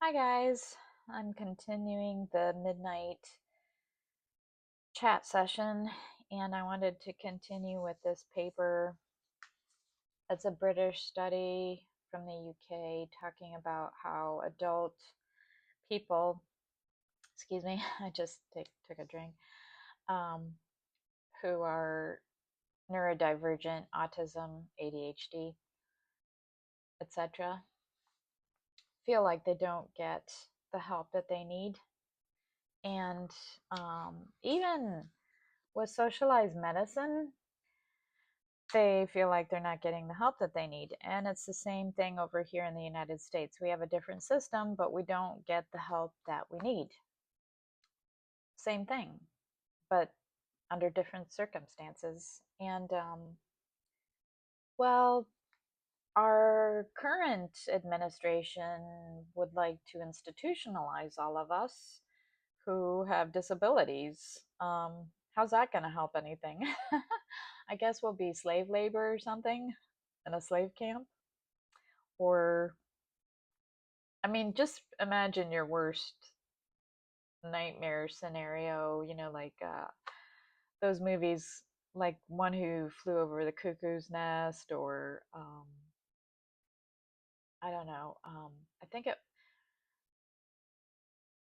Hi guys, I'm continuing the midnight chat session and I wanted to continue with this paper. It's a British study from the UK talking about how adult people, excuse me, I just took a drink, um, who are neurodivergent, autism, ADHD, etc., feel like they don't get the help that they need. And even with socialized medicine, they feel like they're not getting the help that they need. And it's the same thing over here in the United States. We have a different system, but we don't get the help that we need. Same thing, but under different circumstances. And, well, our current administration would like to institutionalize all of us who have disabilities. How's that going to help anything? I guess we'll be slave labor or something in a slave camp. Or, I mean, just imagine your worst nightmare scenario, like those movies, like One Who Flew Over the Cuckoo's Nest, or I don't know. I think it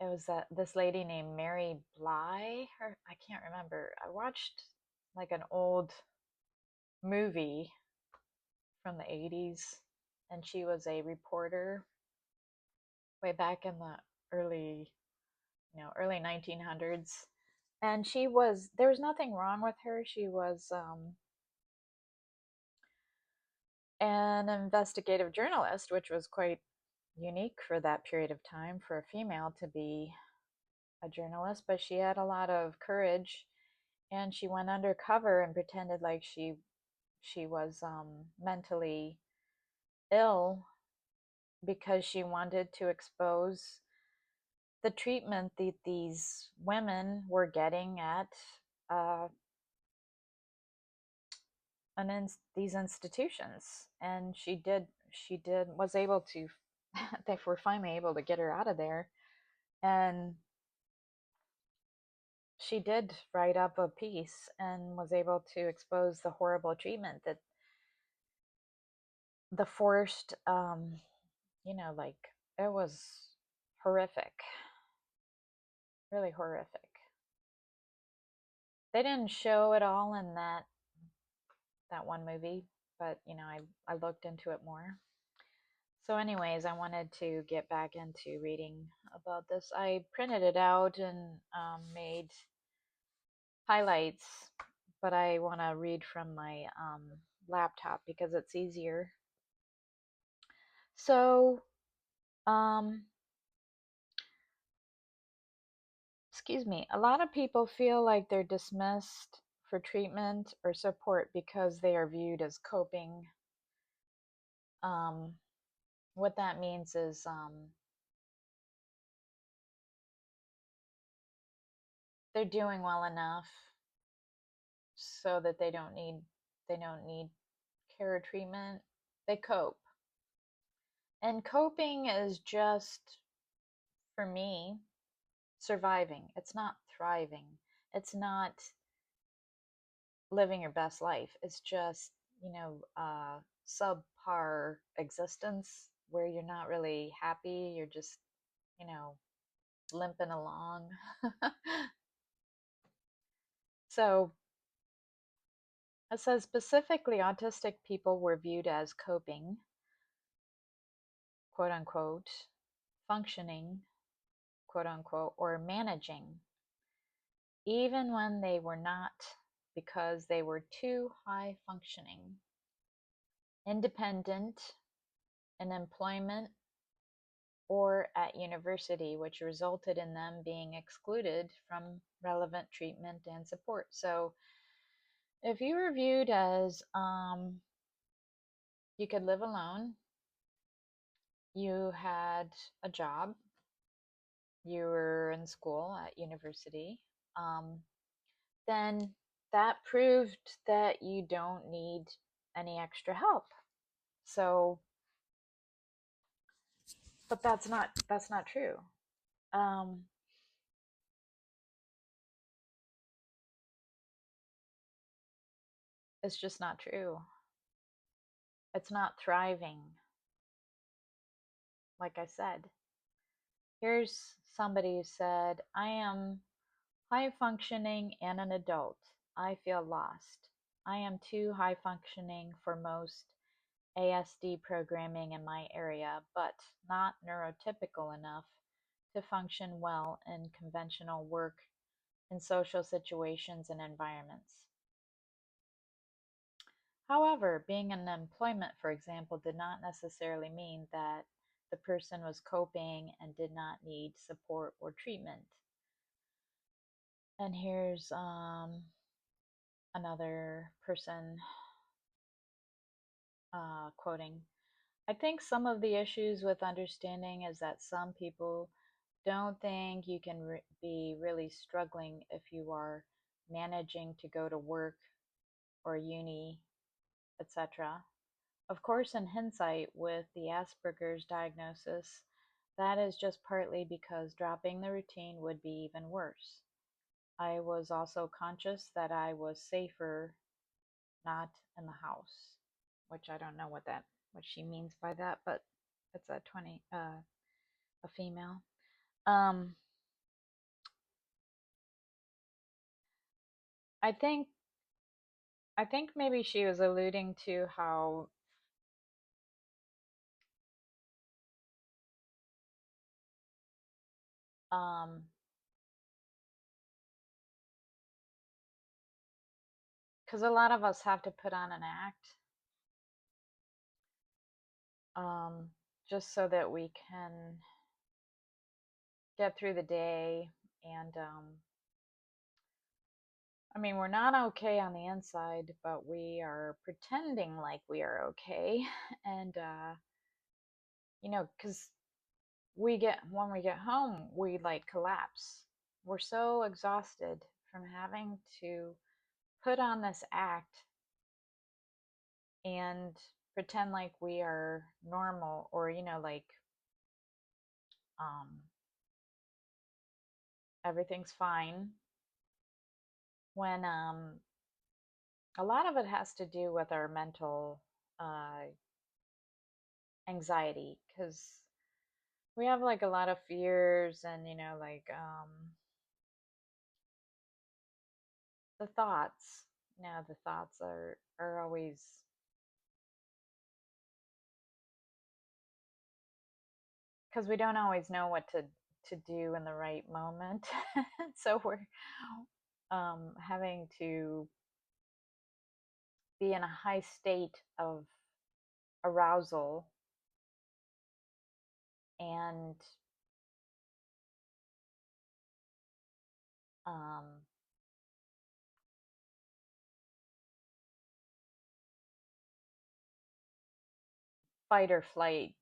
was this lady named Mary Bly. Her, I can't remember. I watched like an old movie from the 80s, and she was a reporter way back in the early, early 1900s. And there was nothing wrong with her. She was an investigative journalist, which was quite unique for that period of time for a female to be a journalist. But she had a lot of courage, and she went undercover and pretended like she was mentally ill because she wanted to expose the treatment that these women were getting at uh, these institutions. And was able to they were finally able to get her out of there. And she did write up a piece and was able to expose the horrible treatment that the forced like, it was horrific, really horrific. They didn't show it all in that one movie, but I looked into it more. So anyways, I wanted to get back into reading about this. I printed it out and made highlights, but I want to read from my laptop because it's easier. So, excuse me, a lot of people feel like they're dismissed for treatment or support because they are viewed as coping. What that means is they're doing well enough so that they don't need care or treatment. They cope. And coping is just, for me, surviving. It's not thriving. It's not living your best life. It's just, subpar existence where you're not really happy. You're just, limping along. So it says specifically autistic people were viewed as coping, quote unquote, functioning, quote unquote, or managing, even when they were not, because they were too high functioning, independent in employment or at university, which resulted in them being excluded from relevant treatment and support. So if you were viewed as you could live alone, you had a job, you were in school at university, then that proved that you don't need any extra help. So But that's not true. Um, it's just not true. It's not thriving. Like I said, here's somebody who said, I am high functioning and an adult. I feel lost. I am too high functioning for most ASD programming in my area, but not neurotypical enough to function well in conventional work in social situations and environments. However, being in employment, for example, did not necessarily mean that the person was coping and did not need support or treatment. And here's another person quoting, I think some of the issues with understanding is that some people don't think you can be really struggling if you are managing to go to work or uni, etc. Of course, in hindsight, with the Asperger's diagnosis, that is just partly because dropping the routine would be even worse. I was also conscious that I was safer not in the house, which I don't know what she means by that, but it's a female. Um, I think I think maybe she was alluding to how um because a lot of us have to put on an act um just so that we can get through the day and I mean, we're not okay on the inside, but we are pretending like we are okay. And, because when we get home, we like collapse. We're so exhausted from having to put on this act and pretend like we are normal or, like um, everything's fine when a lot of it has to do with our mental uh, anxiety because we have like a lot of fears and like the thoughts the thoughts are always because we don't always know what to do in the right moment. So we're having to be in a high state of arousal and um, fight or flight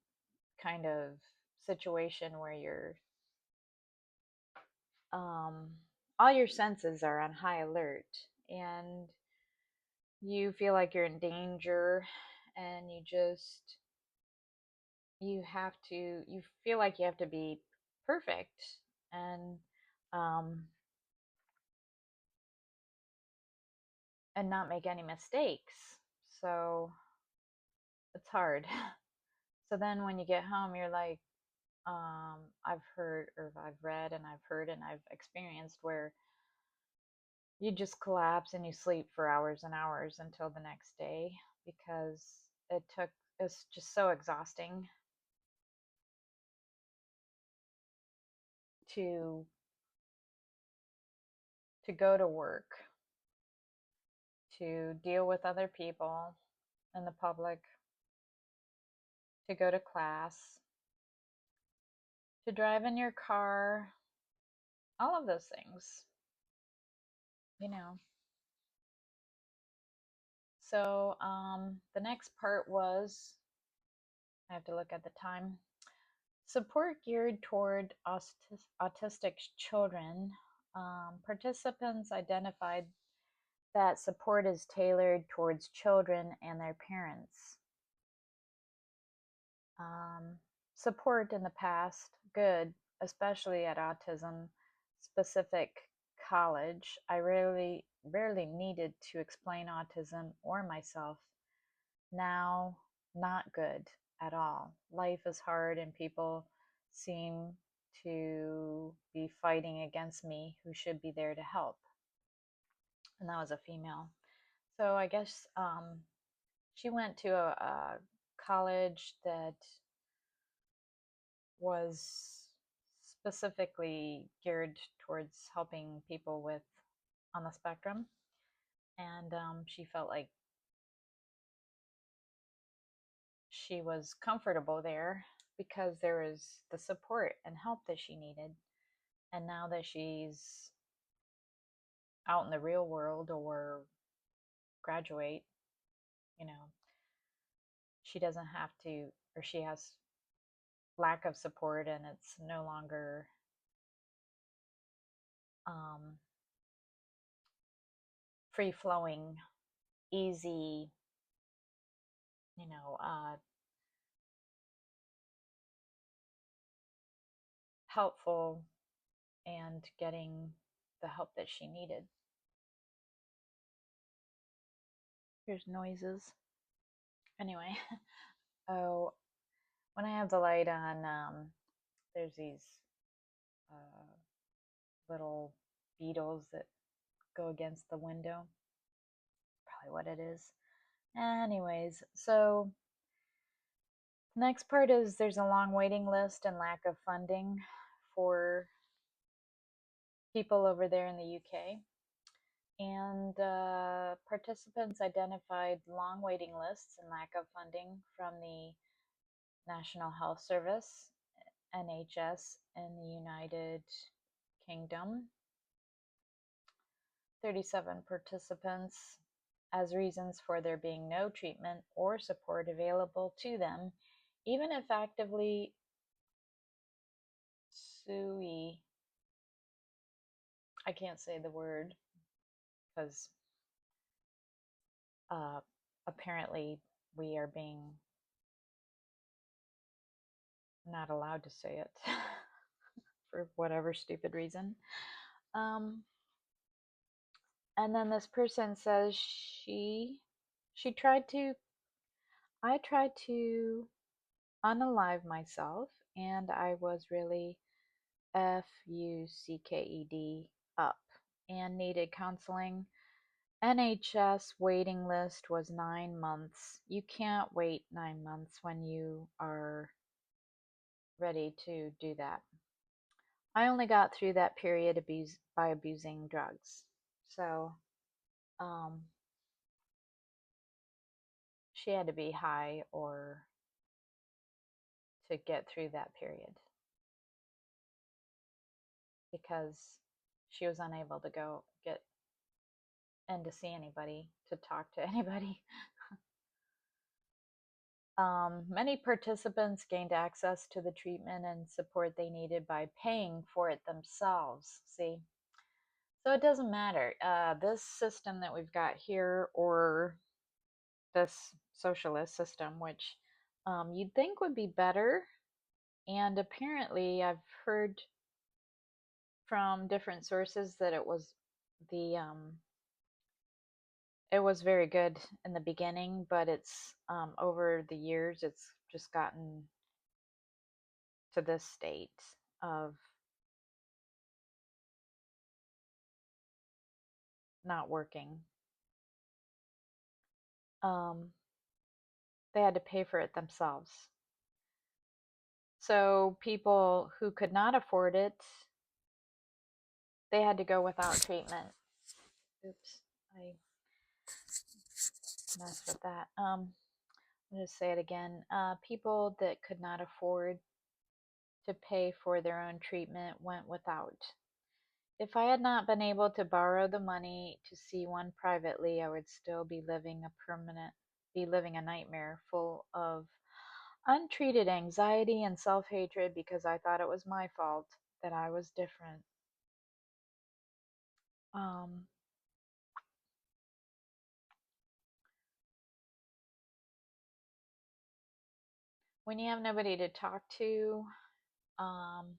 kind of situation where you're um, all your senses are on high alert and you feel like you're in danger and you feel like you have to be perfect and um and not make any mistakes, so it's hard. So then when you get home you're like I've heard or I've read and I've heard and I've experienced where you just collapse and you sleep for hours and hours until the next day because it's just so exhausting to go to work, to deal with other people in the public, to go to class, to drive in your car, all of those things, you know. So the next part was, I have to look at the time, support geared toward autistic children. Participants identified that support is tailored towards children and their parents. support in the past, good, especially at autism specific college. I rarely needed to explain autism or myself. Now, not good at all. Life is hard, and people seem to be fighting against me who should be there to help. And that was a female. So I guess she went to a college that was specifically geared towards helping people with on the spectrum, and she felt like she was comfortable there because there was the support and help that she needed. And now that she's out in the real world or graduate, you know, she doesn't have to, or she has lack of support, and it's no longer um, free flowing, easy, you know, helpful, and getting the help that she needed. There's noises. Anyway, oh, when I have the light on, there's these uh, little beetles that go against the window. Probably what it is. Anyways, so next part is there's a long waiting list and lack of funding for people over there in the UK. And participants identified long waiting lists and lack of funding from the National Health Service, NHS, in the United Kingdom. 37 participants as reasons for there being no treatment or support available to them, even if actively I can't say the word because apparently we are being not allowed to say it for whatever stupid reason. And then this person says I tried to unalive myself, and I was really fucked up and needed counseling. NHS waiting list was 9 months. You can't wait 9 months when you are ready to do that. I only got through that period by abusing drugs. So, she had to be high or to get through that period because she was unable to go get and to see anybody, to talk to anybody. Many participants gained access to the treatment and support they needed by paying for it themselves. See, so it doesn't matter. This system that we've got here, or this socialist system, which you'd think would be better, and apparently I've heard from different sources that the it was very good in the beginning, but it's over the years it's just gotten to this state of not working. They had to pay for it themselves. So people who could not afford it, they had to go without treatment. Oops, I messed with that. I'll just say it again. People that could not afford to pay for their own treatment went without. If I had not been able to borrow the money to see one privately, I would still be living a nightmare full of untreated anxiety and self-hatred because I thought it was my fault that I was different. Um, when you have nobody to talk to, um,